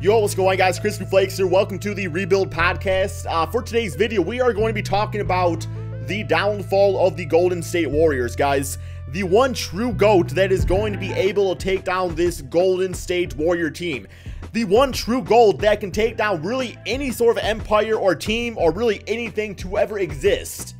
Yo, what's going on, guys? Crispy Flakes here. Welcome to the Rebuild Podcast. For today's video, we are going to be talking about the downfall of the Golden State Warriors, guys. The one true GOAT that is going to be able to take down this Golden State Warrior team. The one true GOAT that can take down really any sort of empire or team or really anything to ever exist.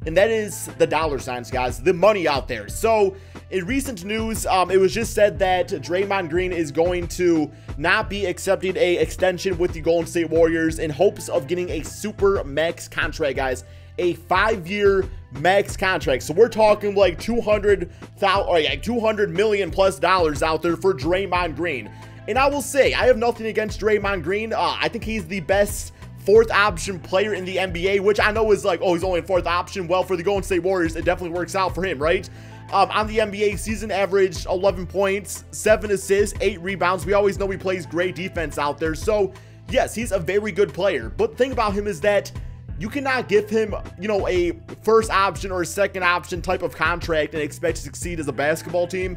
And that is the dollar signs, guys. The money out there. So, in recent news, it was just said that Draymond Green is going to not be accepting an extension with the Golden State Warriors in hopes of getting a super max contract, guys. A 5-year max contract. So we're talking like $200 million plus out there for Draymond Green. And I will say, I have nothing against Draymond Green. I think he's the best fourth option player in the NBA, which I know is like, oh, he's only a fourth option. Well, for the Golden State Warriors, it definitely works out for him, right? On the NBA, season average 11 points, 7 assists, 8 rebounds. We always know he plays great defense out there. So, yes, he's a very good player. But the thing about him is that you cannot give him, you know, a first option or a second option type of contract and expect to succeed as a basketball team.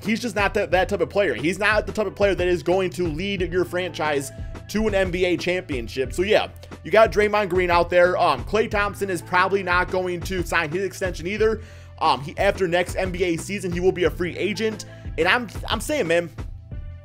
He's just not that type of player. He's not the type of player that is going to lead your franchise to an NBA championship. So, yeah, you got Draymond Green out there. Klay Thompson is probably not going to sign his extension either. After next NBA season, he will be a free agent. And I'm saying, man,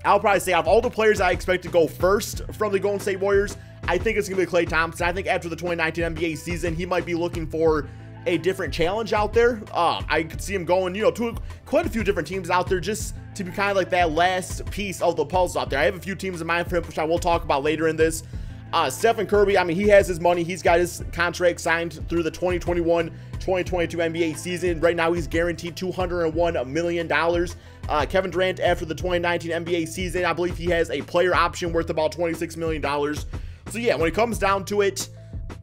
I'll probably say out of all the players I expect to go first from the Golden State Warriors, I think it's going to be Klay Thompson. I think after the 2019 NBA season, he might be looking for a different challenge out there. I could see him going, you know, to quite a few different teams out there just to be kind of like that last piece of the puzzle out there. I have a few teams in mind for him, which I will talk about later in this. Stephen Curry, I mean, he has his money. He's got his contract signed through the 2021-2022 NBA season. Right now, he's guaranteed $201 million. Kevin Durant, after the 2019 NBA season, I believe he has a player option worth about $26 million. So, yeah, when it comes down to it,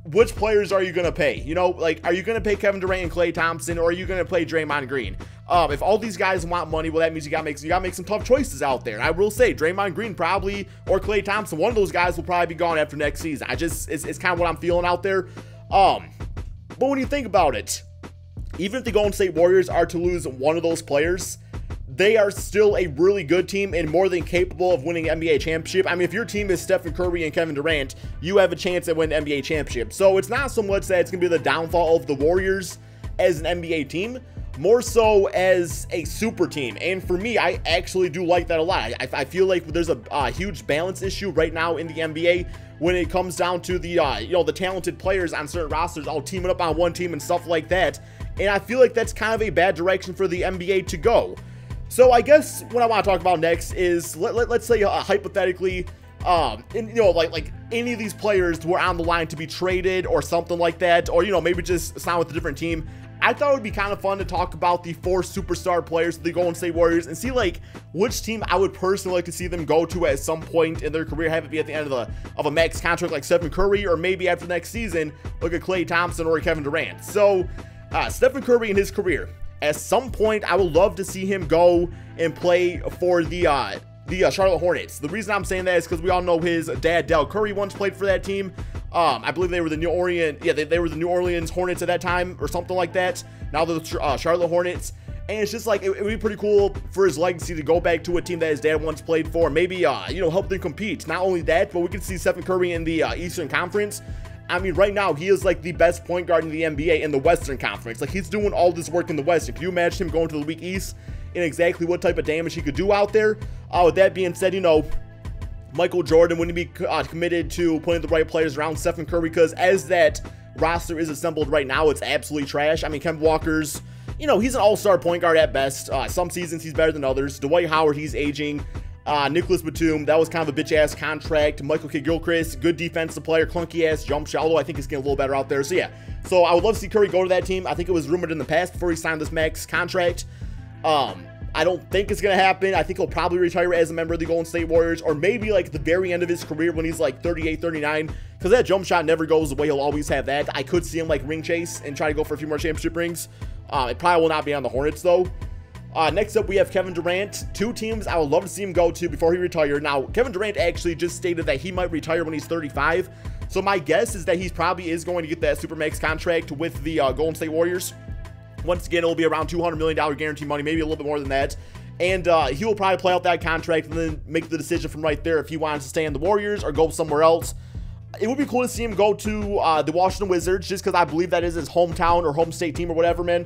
which players are you going to pay? You know, like, are you going to pay Kevin Durant and Klay Thompson, or are you going to play Draymond Green? If all these guys want money, well, that means you got to make some tough choices out there. And I will say, Draymond Green probably, or Klay Thompson, one of those guys will probably be gone after next season. It's kind of what I'm feeling out there. But when you think about it, even if the Golden State Warriors are to lose one of those players, they are still a really good team and more than capable of winning an NBA championship. I mean, if your team is Stephen Curry and Kevin Durant, you have a chance at winning an NBA championship. So it's not so much that it's going to be the downfall of the Warriors as an NBA team, more so as a super team. And for me, I actually do like that a lot. I feel like there's a huge balance issue right now in the NBA when it comes down to the, you know, the talented players on certain rosters all teaming up on one team and stuff like that. And I feel like that's kind of a bad direction for the NBA to go. So I guess what I want to talk about next is, let's say hypothetically, and, you know, like any of these players were on the line to be traded or something like that, or, you know, maybe just sign with a different team. I thought it would be kind of fun to talk about the 4 superstar players of the Golden State Warriors and see, like, which team I would personally like to see them go to at some point in their career, have it be at the end of a max contract like Stephen Curry, or maybe after next season, look at Klay Thompson or Kevin Durant. So, Stephen Curry in his career, at some point, I would love to see him go and play for the Charlotte Hornets. The reason I'm saying that is because we all know his dad, Del Curry, once played for that team. I believe they were the New Orleans, they were the New Orleans Hornets at that time or something like that. Now they're the Charlotte Hornets. And it's just like, it would be pretty cool for his legacy to go back to a team that his dad once played for. Maybe, you know, help them compete. Not only that, but we can see Stephen Curry in the Eastern Conference. I mean, right now, he is like the best point guard in the NBA in the Western Conference. Like, he's doing all this work in the Western. Can you imagine him going to the weak East and exactly what type of damage he could do out there? With that being said, you know, Michael Jordan wouldn't be committed to putting the right players around Stephen Curry, because as that roster is assembled right now, it's absolutely trash. I mean, Kemba Walker's, you know, he's an all-star point guard at best. Some seasons he's better than others. Dwight Howard, he's aging. Nicholas Batum, that was kind of a bitch-ass contract. Michael Kidd-Gilchrist, good defensive player, clunky-ass jump shot, although I think he's getting a little better out there. So, yeah. So, I would love to see Curry go to that team. I think it was rumored in the past before he signed this max contract. I don't think it's going to happen. I think he'll probably retire as a member of the Golden State Warriors, or maybe, like, the very end of his career when he's, like, 38, 39, because that jump shot never goes away. He'll always have that. I could see him, like, ring chase and try to go for a few more championship rings. It probably will not be on the Hornets, though. Next up, we have Kevin Durant. 2 teams I would love to see him go to before he retired. Now, Kevin Durant actually just stated that he might retire when he's 35. So my guess is that he probably is going to get that Supermax contract with the Golden State Warriors. Once again, it'll be around $200 million guaranteed money, maybe a little bit more than that. And he will probably play out that contract and then make the decision from right there if he wants to stay in the Warriors or go somewhere else. It would be cool to see him go to the Washington Wizards, just because I believe that is his hometown or home state team or whatever, man.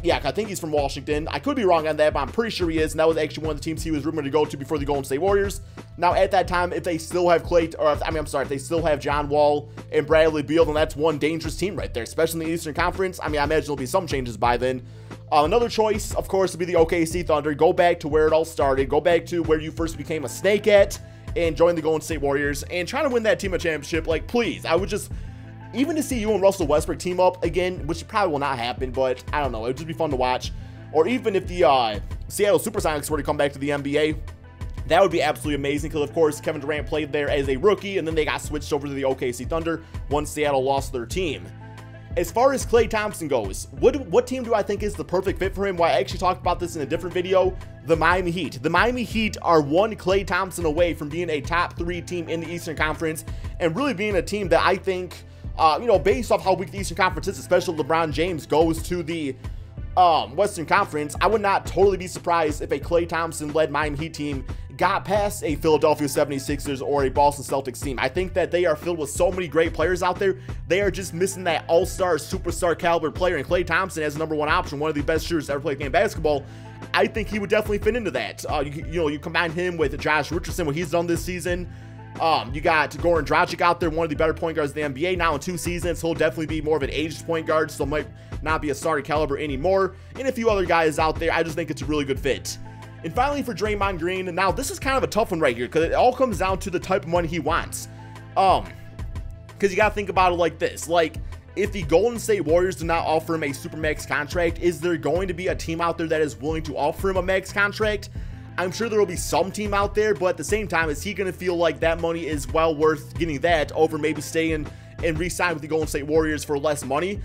Yeah, I think he's from Washington. I could be wrong on that, but I'm pretty sure he is. And that was actually one of the teams he was rumored to go to before the Golden State Warriors. Now, at that time, if they still have if they still have John Wall and Bradley Beal, then that's one dangerous team right there, especially in the Eastern Conference. I mean, I imagine there'll be some changes by then. Another choice, of course, would be the OKC Thunder. Go back to where it all started. Go back to where you first became a snake at and join the Golden State Warriors and try to win that team a championship. Like, please, I would just... Even to see you and Russell Westbrook team up again, which probably will not happen, but I don't know. It would just be fun to watch. Or even if the Seattle Supersonics were to come back to the NBA, that would be absolutely amazing because, of course, Kevin Durant played there as a rookie, and then they got switched over to the OKC Thunder once Seattle lost their team. As far as Klay Thompson goes, what team do I think is the perfect fit for him? Well, I actually talked about this in a different video, the Miami Heat. The Miami Heat are one Klay Thompson away from being a top 3 team in the Eastern Conference and really being a team that I think... you know, based off how weak the Eastern Conference is, especially LeBron James goes to the Western Conference, I would not totally be surprised if a Klay Thompson-led Miami Heat team got past a Philadelphia 76ers or a Boston Celtics team. I think that they are filled with so many great players out there. They are just missing that all-star, superstar caliber player, and Klay Thompson as the #1 option, one of the best shooters to ever play the game of basketball. I think he would definitely fit into that. You combine him with Josh Richardson, what he's done this season. You got Goran Dragic out there, one of the better point guards in the NBA. Now in 2 seasons, he'll definitely be more of an aged point guard, so might not be a starting caliber anymore. And a few other guys out there. I just think it's a really good fit. And finally for Draymond Green, now this is kind of a tough one right here because it all comes down to the type of money he wants. Because you got to think about it like this. Like, if the Golden State Warriors do not offer him a supermax contract, is there going to be a team out there that is willing to offer him a max contract? I'm sure there will be some team out there, but at the same time, is he going to feel like that money is well worth getting that over maybe staying and re-sign with the Golden State Warriors for less money?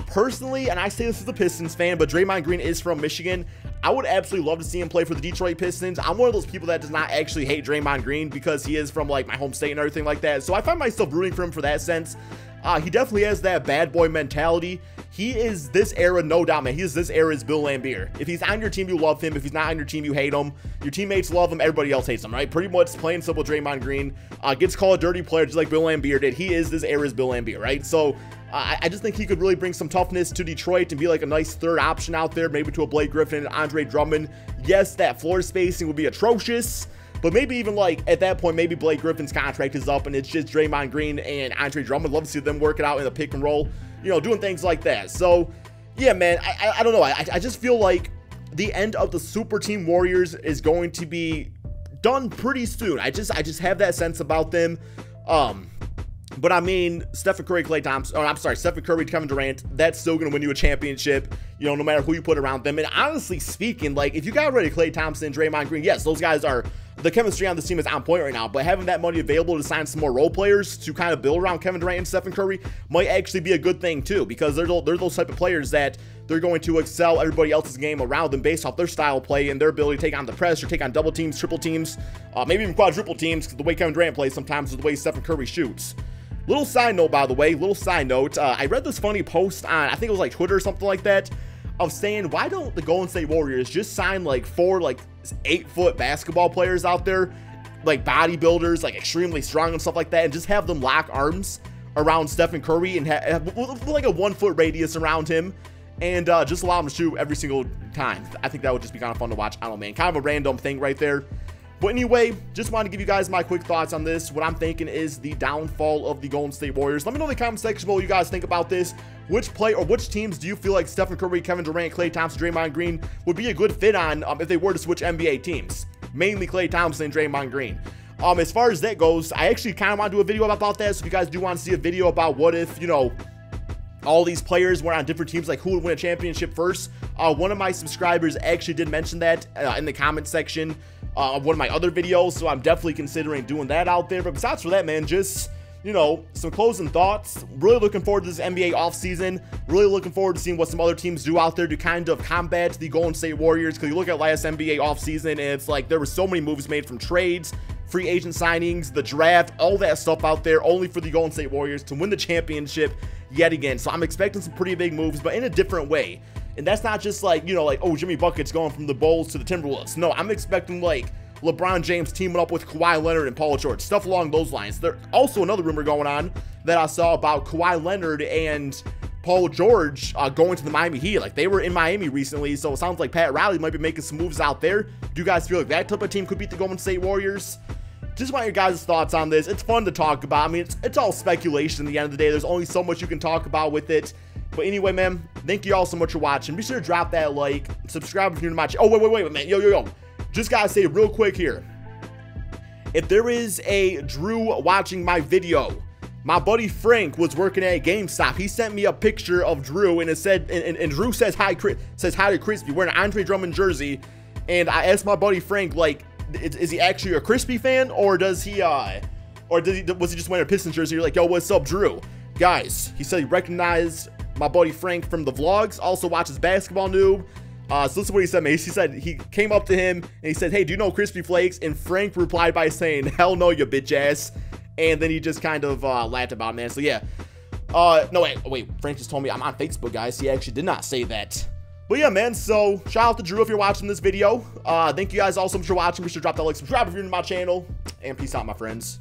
Personally, and I say this as a Pistons fan, but Draymond Green is from Michigan. I would absolutely love to see him play for the Detroit Pistons. I'm one of those people that does not actually hate Draymond Green because he is from like my home state and everything like that. So I find myself rooting for him for that sense. He definitely has that bad boy mentality. He is this era, no doubt, man. He is this era's Bill Laimbeer. If he's on your team, you love him. If he's not on your team, you hate him. Your teammates love him. Everybody else hates him, right? Pretty much plain and simple. Draymond Green gets called a dirty player just like Bill Laimbeer did. He is this era's Bill Laimbeer, right? So I just think he could really bring some toughness to Detroit and be like a nice third option out there, maybe to a Blake Griffin and Andre Drummond. Yes, that floor spacing would be atrocious. But maybe even like at that point, maybe Blake Griffin's contract is up and it's just Draymond Green and Andre Drummond. Love to see them work it out in the pick and roll, you know, doing things like that. So yeah, man, I don't know. I just feel like the end of the Super Team Warriors is going to be done pretty soon. I just have that sense about them. But I mean, Stephen Curry, Klay Thompson, Stephen Curry, Kevin Durant, that's still going to win you a championship, you know, no matter who you put around them. And honestly speaking, like, if you got rid of Klay Thompson, Draymond Green, yes, those guys are, the chemistry on this team is on point right now, but having that money available to sign some more role players to kind of build around Kevin Durant and Stephen Curry might actually be a good thing too, because they're those type of players that they're going to excel everybody else's game around them based off their style of play and their ability to take on the press or take on double teams, triple teams, maybe even quadruple teams, because the way Kevin Durant plays sometimes is the way Stephen Curry shoots. Little side note, by the way, I read this funny post on, I think it was like Twitter or something like that, of saying, why don't the Golden State Warriors just sign like 4 like 8-foot basketball players out there, like bodybuilders, like extremely strong and stuff like that, and just have them lock arms around Stephen Curry and have like a 1-foot radius around him and just allow him to shoot every single time. I think that would just be kind of fun to watch. I don't know, man, kind of a random thing right there. But anyway, just wanted to give you guys my quick thoughts on this. What I'm thinking is the downfall of the Golden State Warriors. Let me know in the comment section below what you guys think about this. Which play or which teams do you feel like Stephen Curry, Kevin Durant, Klay Thompson, Draymond Green would be a good fit on if they were to switch NBA teams? Mainly Klay Thompson and Draymond Green. As far as that goes, I actually kind of want to do a video about that. So if you guys do want to see a video about what if, you know, all these players were on different teams, like who would win a championship first, one of my subscribers actually did mention that in the comment section of one of my other videos, so I'm definitely considering doing that out there. But besides for that, man, just, you know, some closing thoughts. Really looking forward to this NBA offseason. Really looking forward to seeing what some other teams do out there to kind of combat the Golden State Warriors, because you look at last NBA offseason and it's like there were so many moves made, from trades, free agent signings, the draft, all that stuff out there, only for the Golden State Warriors to win the championship yet again. So I'm expecting some pretty big moves, but in a different way. And that's not just like, you know, like, oh, Jimmy Bucket's going from the Bulls to the Timberwolves. No, I'm expecting like LeBron James teaming up with Kawhi Leonard and Paul George, stuff along those lines. There's also another rumor going on that I saw about Kawhi Leonard and Paul George going to the Miami Heat. Like, they were in Miami recently, so it sounds like Pat Riley might be making some moves out there. Do you guys feel like that type of team could beat the Golden State Warriors? Just want your guys' thoughts on this. It's fun to talk about. I mean, it's all speculation at the end of the day. There's only so much you can talk about with it. But anyway, man, thank you all so much for watching. Be sure to drop that like, subscribe if you're new to my channel. Oh, wait, man. Yo. Just gotta say real quick here. If there is a Drew watching my video, my buddy Frank was working at GameStop. He sent me a picture of Drew, and it said, and Drew says hi to Crispy, wearing an Andre Drummond jersey. And I asked my buddy Frank, like, is he actually a Crispy fan, or was he just wearing a Pistons jersey? You're like, yo, what's up, Drew? Guys, he said he recognized my buddy Frank from the vlogs, also watches Basketball Noob. So this is what he said, man. He said he came up to him and he said, hey, do you know Crispy Flakes? And Frank replied by saying, hell no, you bitch ass. And then he just kind of laughed about it, man. So yeah. No, wait. Frank just told me I'm on Facebook, guys. He actually did not say that. But yeah, man. So shout out to Drew if you're watching this video. Thank you guys all so much for watching. Be sure to drop that like, subscribe if you're new to my channel. And peace out, my friends.